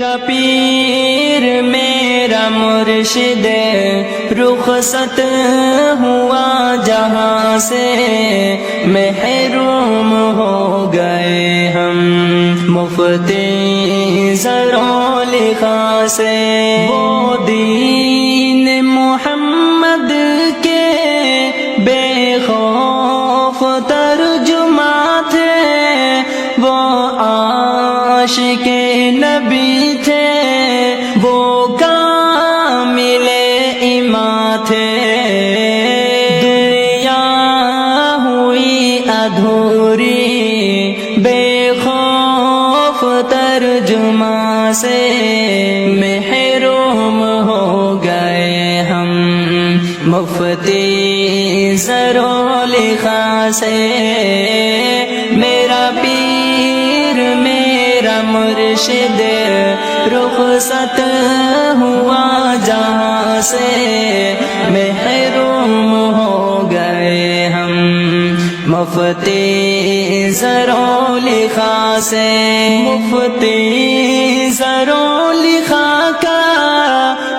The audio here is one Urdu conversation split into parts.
میرا پیر میرا مرشد رخصت ہوا جہاں سے، محروم ہو گئے ہم مفتی زر و لقا سے۔ وہ دین محمد کے بے خوف ترجمہ تھے، وہ عاشق نبی تھے، وہ کامل ایمان تھے۔ دنیا ہوئی ادھوری بے خوف ترجمہ سے، محروم ہو گئے ہم مفتی زر و لقا سے۔ میرا پیر میرا مرشد رخصت ہوا جہاں سے، محروم ہو گئے ہم مفتی زر و لقا سے۔ مفتی زر و لقا کا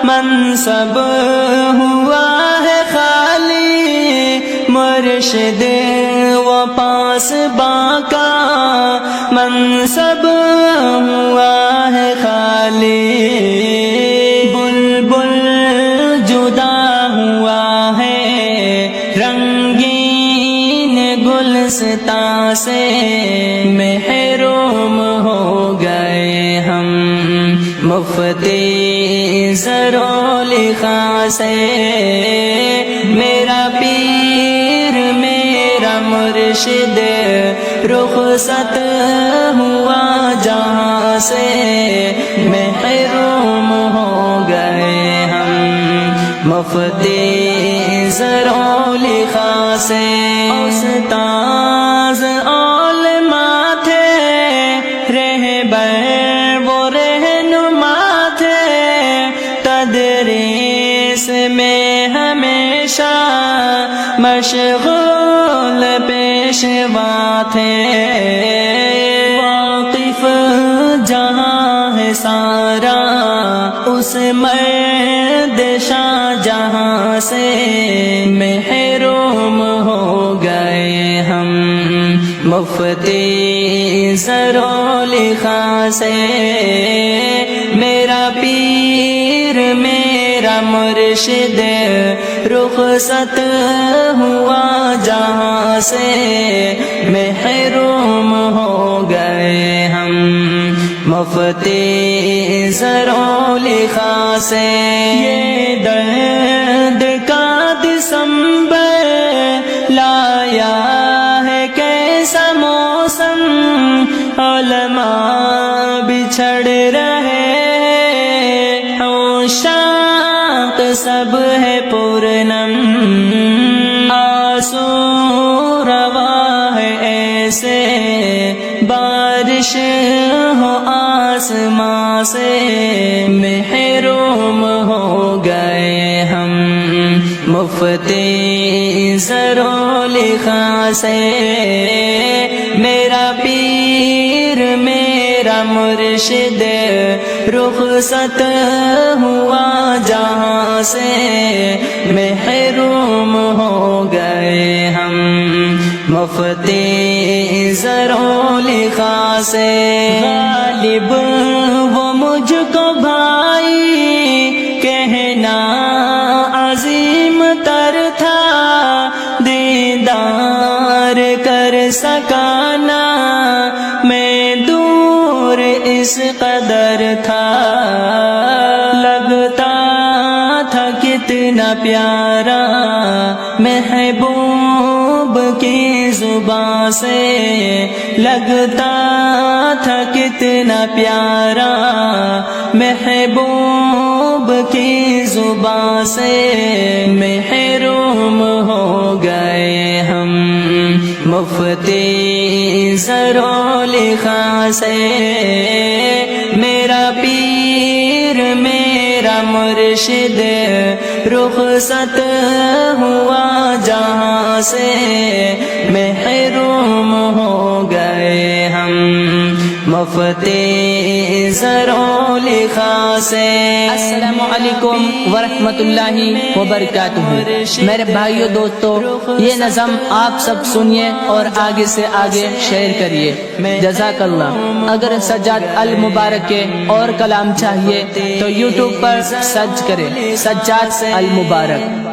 منصب ہوا ہے خالی، مرشد و پاسباں کا منصب ہوا ہے خالی۔ بلبل جدا ہوا ہے رنگین گلستاں سے، محروم ہو گئے ہم مفتی زر و لقا سے۔ میرا پیر میرا مرشد رخصت ہوا جہاں سے، محروم ہو گئے ہم مفتی زر و لقا سے۔ استاذ علماء تھے، رہبر وہ رہنما تھے، تدریس میں ہمیشہ مشغول پیشوا تھے۔ واقف جہاں ہے سارا اس مرد شاہ جہاں سے، محروم ہو گئے ہم مفتی زر و لقا سے۔ میرا پیر میرا مرشد رخصت ہوا جہاں سے، محروم ہو گئے ہم مفتی زر و لقا سے۔ یہ درد کا دسمبر لایا ہے کیسا موسم، علماء بچھڑ رہے عشاق سب ہے پرنم، آنسو روا ہے ایسے بارش ہو آسماں سے، محروم ہو گئے ہم مفتی زر و لقا سے۔ میرا پیر میرا مرشد رخصت ہوا جہاں سے، محروم ہو گئے ہم مفتی زر و لقا سے۔ غالب وہ مجھ کو بھائی کہنا عظیم تر تھا، دیدار کر سکانا میں دور اس قدر تھا، لگتا تھا کتنا پیارا محبوب کی زبان سے، لگتا تھا کتنا پیارا محبوب کی زبان سے، محروم ہو گئے ہم مفتی زر و لقا سے۔ میرا پیر میرا مرشد رخصت ہوا جہاں سے، محروم ہو گئے ہم مفتی زرو لکھا سے۔ السلام علیکم ورحمۃ اللہ وبرکاتہ۔ میرے بھائیو دوستو، یہ نظم آپ سب سنیے اور آگے سے آگے شیئر کریے، جزاک اللہ۔ اگر سجاد المبارک کے اور کلام چاہیے تو یوٹیوب پر سرچ کریں سجاد المبارک۔